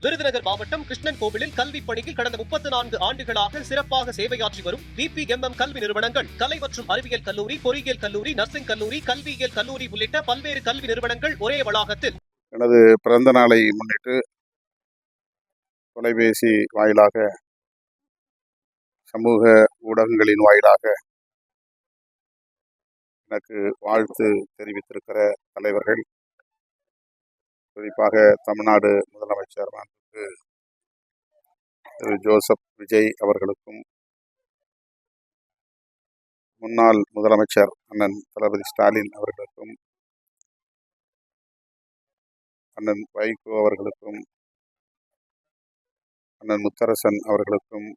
விருதுநகர் மாவட்டம் கிருஷ்ணன் கோவிலில் கல்விப் பணியில் கடந்த 34 ஆண்டுகளாக சிறப்பாக சேவையாற்றி வரும் VPMM கல்வி நிறுவனங்கள், கலை மற்றும் அறிவியல் கல்லூரி, பொறியியல் கல்லூரி, நர்சிங் கல்லூரி, கல்வியியல் கல்லூரி உள்ளிட்ட பல்வேறு கல்வி நிறுவனங்கள் ஒரே வளாகத்தில் எனது பிறந்த நாளை முன்னிட்டு தொலைபேசி வாயிலாக, சமூக ஊடகங்களின் வாயிலாக எனக்கு வாழ்த்து தெரிவித்திருக்கிற தலைவர்கள், குறிப்பாக தமிழ்நாடு முதலமைச்சர் திரு ஜோசப் விஜய் அவர்களுக்கும், முன்னாள் முதலமைச்சர் அண்ணன் தளபதி ஸ்டாலின் அவர்களுக்கும், அண்ணன் வைகோ அவர்களுக்கும், அண்ணன் முத்தரசன் அவர்களுக்கும்,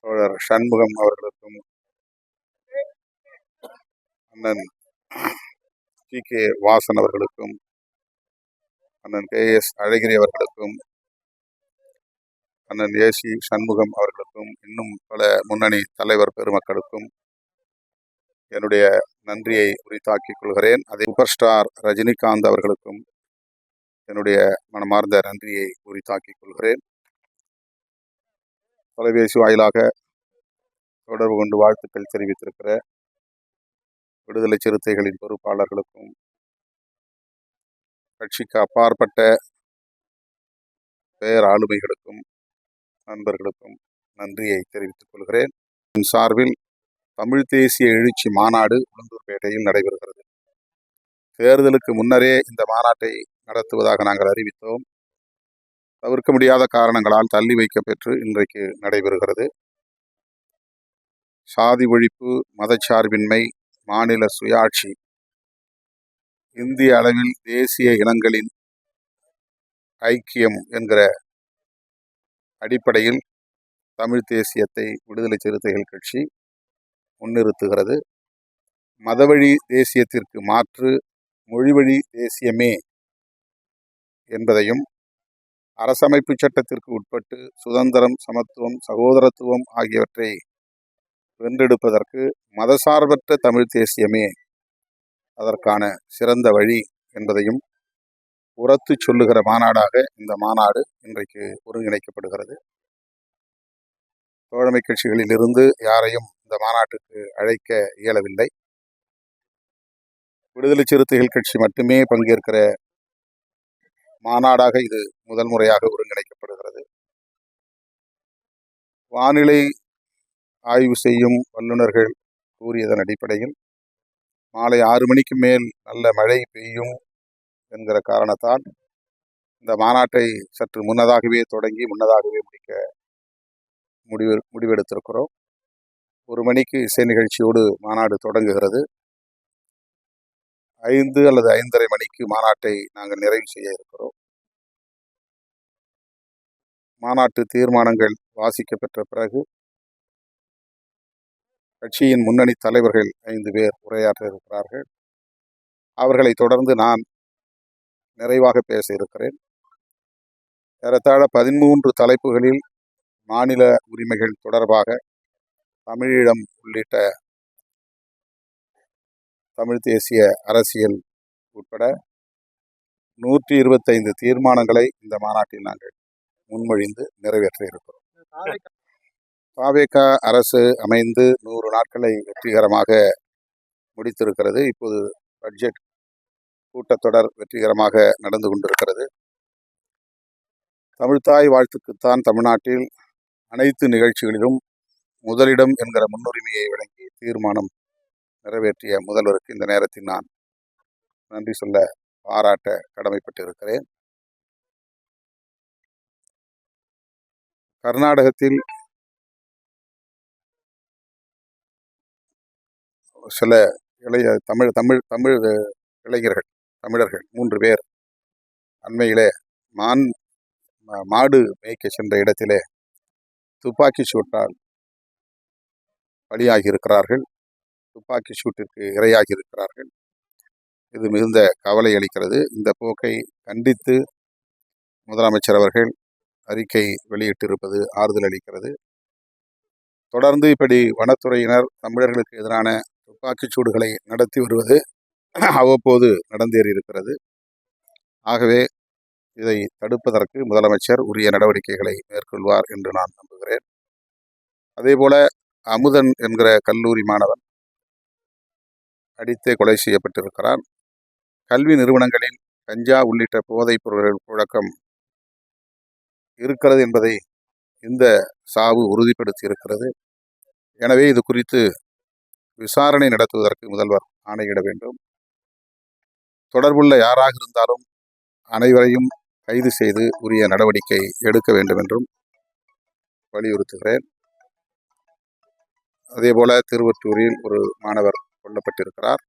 தோழர் சண்முகம் அவர்களுக்கும், அண்ணன் TK வாசன் அவர்களுக்கும், அண்ணன் KS அழகிரி அவர்களுக்கும், அண்ணன் AC சண்முகம் அவர்களுக்கும், இன்னும் பல முன்னணி தலைவர் பெருமக்களுக்கும் என்னுடைய நன்றியை உரித்தாக்கிக் கொள்கிறேன். அதே சூப்பர் ஸ்டார் ரஜினிகாந்த் அவர்களுக்கும் என்னுடைய மனமார்ந்த நன்றியை உரித்தாக்கிக் கொள்கிறேன். தொலைபேசி வாயிலாக தொடர்பு கொண்டு வாழ்த்துக்கள் தெரிவித்திருக்கிற விடுதலை சிறுத்தைகளின் பொறுப்பாளர்களுக்கும், கட்சிக்கு அப்பாற்பட்ட பேர் ஆளுமைகளுக்கும், நண்பர்களுக்கும் நன்றியை தெரிவித்துக் கொள்கிறேன். சார்பில் தமிழ் தேசிய எழுச்சி மாநாடு உளுந்தூர்பேட்டையில் நடைபெறுகிறது. தேர்தலுக்கு முன்னரே இந்த மாநாட்டை நடத்துவதாக நாங்கள் அறிவித்தோம். தவிர்க்க முடியாத காரணங்களால் தள்ளி வைக்கப்பெற்று இன்றைக்கு நடைபெறுகிறது. சாதி ஒழிப்பு, மதச்சார்பின்மை, மாநில சுயாட்சி, இந்திய அளவில் தேசிய இனங்களின் ஐக்கியம் என்கிற அடிப்படையில் தமிழ் தேசியத்தை விடுதலை சிறுத்தைகள் கட்சி முன்னிறுத்துகிறது. மதவழி தேசியத்திற்கு மாற்று மொழிவழி தேசியமே என்பதையும், அரசமைப்பு சட்டத்திற்கு உட்பட்டு சுதந்திரம், சமத்துவம், சகோதரத்துவம் ஆகியவற்றை வென்றெடுப்பதற்கு மதசார்பற்ற தமிழ் தேசியமே அதற்கான சிறந்த வழி என்பதையும் உரத்து சொல்லுகிற மாநாடாக இந்த மாநாடு இன்றைக்கு ஒருங்கிணைக்கப்படுகிறது. தோழமை கட்சிகளில் இருந்து யாரையும் இந்த மாநாட்டுக்கு அழைக்க இயலவில்லை. விடுதலை சிறுத்தைகள் கட்சி மட்டுமே பங்கேற்கிற மாநாடாக இது முதல் முறையாக ஒருங்கிணைக்கப்படுகிறது. வானிலை ஆய்வு செய்யும் வல்லுநர்கள் கூறியதன் அடிப்படையில் மாலை 6 மணிக்கு மேல் நல்ல மழை பெய்யும் என்கிற காரணத்தால் இந்த மாநாட்டை சற்று முன்னதாகவே தொடங்கி முன்னதாகவே முடிக்க முடிவெடுத்திருக்கிறோம். 1 மணிக்கு இசை நிகழ்ச்சியோடு மாநாடு தொடங்குகிறது. 5 அல்லது 5:30 மணிக்கு மாநாட்டை நாங்கள் நிறைவு செய்ய இருக்கிறோம். மாநாட்டு தீர்மானங்கள் வாசிக்கப்பெற்ற பிறகு கட்சியின் முன்னணி தலைவர்கள் 5 பேர் உரையாற்ற இருக்கிறார்கள். அவர்களை தொடர்ந்து நான் நிறைவாக பேச இருக்கிறேன். ஏறத்தாழ 13 தலைப்புகளில் மாநில உரிமைகள் தொடர்பாக, தமிழீழம் உள்ளிட்ட தமிழ் தேசிய அரசியல் உட்பட 125 தீர்மானங்களை இந்த மாநாட்டில் நாங்கள் முன்மொழிந்து நிறைவேற்ற இருக்கிறோம். தாவேக அரசு அமைந்து 100 நாட்களை வெற்றிகரமாக முடித்திருக்கிறது. இப்போது பட்ஜெட் கூட்டத்தொடர் வெற்றிகரமாக நடந்து கொண்டிருக்கிறது. தமிழ்த்தாய் வாழ்த்துக்குத்தான் தமிழ்நாட்டில் அனைத்து நிகழ்ச்சிகளிலும் முதலிடம் என்கிற முன்னுரிமையை வழங்கி தீர்மானம் நிறைவேற்றிய முதல்வருக்கு இந்த நேரத்தில் நான் நன்றி சொல்ல பாராட்ட கடமைப்பட்டிருக்கிறேன். கர்நாடகத்தில் சில இளைய தமிழ் இளைஞர்கள், தமிழர்கள் 3 பேர் அண்மையிலே மாடு மேய்க்க சென்ற இடத்திலே துப்பாக்கி சூட்டால் பலியாகி இருக்கிறார்கள். துப்பாக்கி சூட்டிற்கு இரையாகி இருக்கிறார்கள். இது மிகுந்த கவலை அளிக்கிறது. இந்த போக்கை கண்டித்து முதலமைச்சர் அவர்கள் அறிக்கை வெளியிட்டிருப்பது ஆறுதல் அளிக்கிறது. தொடர்ந்து இப்படி வனத்துறையினர் தமிழர்களுக்கு எதிரான துப்பாக்கிச்சூடுகளை நடத்தி வருவது அவ்வப்போது நடந்தேறி இருக்கிறது. ஆகவே இதை தடுப்பதற்கு முதலமைச்சர் உரிய நடவடிக்கைகளை மேற்கொள்வார் என்று நான் நம்புகிறேன். அதேபோல அமுதன் என்கிற கல்லூரி மாணவன் அடித்தே கொலை செய்யப்பட்டிருக்கிறார். கல்வி நிறுவனங்களில் கஞ்சா உள்ளிட்ட போதைப் பொருட்கள் புழக்கம் இருக்கிறது என்பதை இந்த சாவு உறுதிப்படுத்தி இருக்கிறது. எனவே இது குறித்து விசாரணை நடத்துவதற்கு முதல்வர் ஆணையிட வேண்டும். தொடர்புள்ள யாராக இருந்தாலும் அனைவரையும் கைது செய்து உரிய நடவடிக்கை எடுக்க வேண்டும் என்றும் வலியுறுத்துகிறேன். அதேபோல திருவொற்றூரில் ஒரு மாணவர் கொல்லப்பட்டிருக்கிறார்.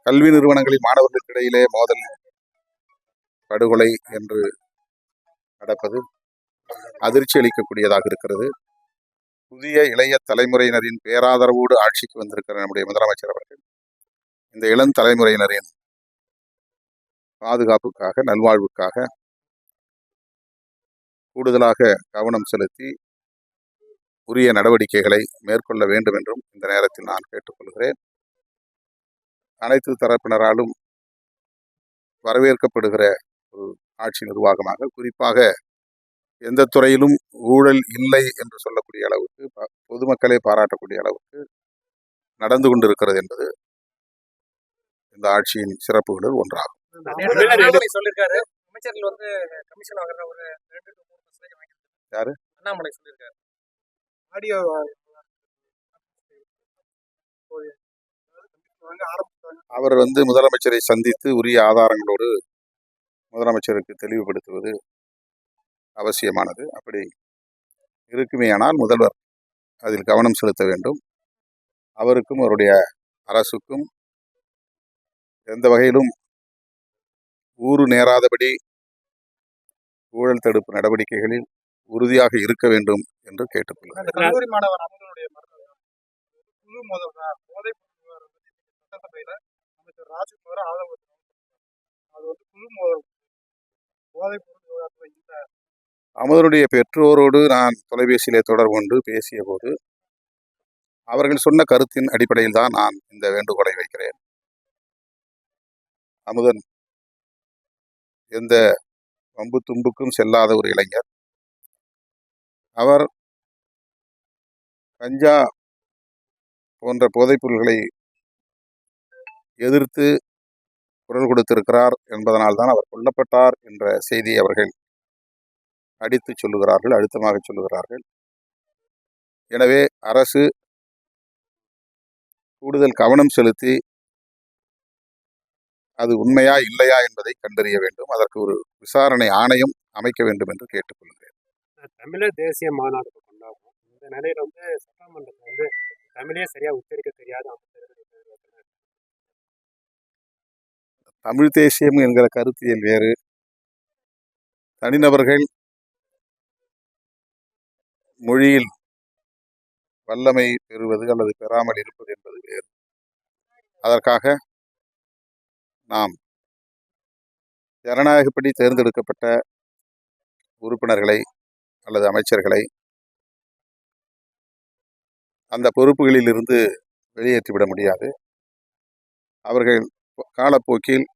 கல்வி நிறுவனங்களில் மாணவர்களுக்கு இடையிலே மோதல், படுகொலை என்று நடப்பது அதிர்ச்சி அளிக்கக்கூடியதாக இருக்கிறது. புதிய இளைய தலைமுறையினரின் பேராதரவோடு ஆட்சிக்கு வந்திருக்கிற நம்முடைய முதலமைச்சர் அவர்கள் இந்த இளம் தலைமுறையினரின் பாதுகாப்புக்காக, நல்வாழ்வுக்காக கூடுதலாக கவனம் செலுத்தி உரிய நடவடிக்கைகளை மேற்கொள்ள வேண்டும் என்றும் இந்த நேரத்தில் நான் கேட்டுக்கொள்கிறேன். அனைத்து தரப்பினராலும் வரவேற்கப்படுகிற ஒரு ஆட்சி நிர்வாகமாக, குறிப்பாக எந்த துறையிலும் ஊழல் இல்லை என்று சொல்லக்கூடிய அளவுக்கு, பொதுமக்களே பாராட்டக்கூடிய அளவுக்கு நடந்து கொண்டிருக்கிறது என்பது இந்த ஆட்சியின் சிறப்புகளில் ஒன்றாகும். சொல்லிருக்காரு அமைச்சர்கள் வந்து கமிஷன் வாங்குற ஒரு 2 to 3% வாங்கிருக்காரு. யாரு? அண்ணாமலை சொல்லிருக்காரு. ஆடியோ அவர் முதலமைச்சரை சந்தித்து உரிய ஆதாரங்களோடு முதலமைச்சருக்கு தெளிவுபடுத்துவது அவசியமானது. அப்படி இருக்குமேயானால் முதல்வர் அதில் கவனம் செலுத்த வேண்டும். அவருக்கும் அவருடைய அரசுக்கும் எந்த வகையிலும் ஊறு நேராதபடி ஊழல் தடுப்பு நடவடிக்கைகளில் உறுதியாக இருக்க வேண்டும் என்று கேட்டுக்கொள்கிறேன். கல்லூரி மாணவர் அமரனுடைய குழு மோதல் போதை சட்டசபையில அமைச்சர் ராஜ்குமார் ஆதரவு அது குழு மோதல் போதைப் பொருள் விவகாரத்தில் இந்த அமுதனுடைய பெற்றோரோடு நான் தொலைபேசியிலே தொடர்பு கொண்டு பேசிய போது அவர்கள் சொன்ன கருத்தின் அடிப்படையில் தான் நான் இந்த வேண்டுகோளை வைக்கிறேன். அமுதன் எந்த வம்பு தும்புக்கும் செல்லாத ஒரு இளைஞர். அவர் கஞ்சா போன்ற போதைப் பொருள்களை எதிர்த்து குரல் கொடுத்திருக்கிறார் என்பதனால்தான் அவர் கொல்லப்பட்டார் என்ற செய்தியை அவர்கள் அடித்து சொல்லுகிறார்கள், அழுத்தமாக சொல்லுகிறார்கள். எனவே அரசு கூடுதல் கவனம் செலுத்தி அது உண்மையா இல்லையா என்பதை கண்டறிய வேண்டும். அதற்கு ஒரு விசாரணை ஆணையம் அமைக்க வேண்டும் என்று கேட்டுக்கொள்கிறேன். தமிழர் தேசிய மாநாடு கொண்டாடும் இந்த நிலையில சட்டமன்றத்தில் தமிழே சரியா உச்சரிக்க தெரியாத தமிழ் தேசியம் என்கிற கருத்தியல் வேறு, தனிநபர்கள் மொழியில் வல்லமை பெறுவது அல்லது பெறாமல் இருப்பது என்பது வேறு. அதற்காக நாம் ஜனநாயகப்படி தேர்ந்தெடுக்கப்பட்ட உறுப்பினர்களை அல்லது அமைச்சர்களை அந்த பொறுப்புகளில் இருந்து வெளியேற்றிவிட முடியாது. அவர்கள் காலப்போக்கில்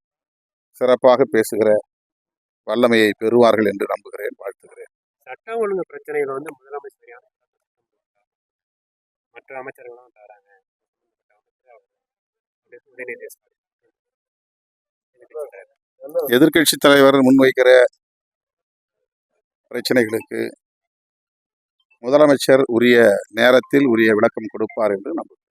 சிறப்பாக பேசுகிற வல்லமையை பெறுவார்கள் என்று நம்புகிறேன், வாழ்த்துகிறேன். சட்டம் ஒழுங்கு பிரச்சனைகள் முதலமைச்சர் மற்ற அமைச்சர்களும் தராங்க. எதிர்க்கட்சி தலைவர் முன்வைக்கிற பிரச்சனைகளுக்கு முதலமைச்சர் உரிய நேரத்தில் உரிய விளக்கம் கொடுப்பார் என்று நம்புகிறேன்.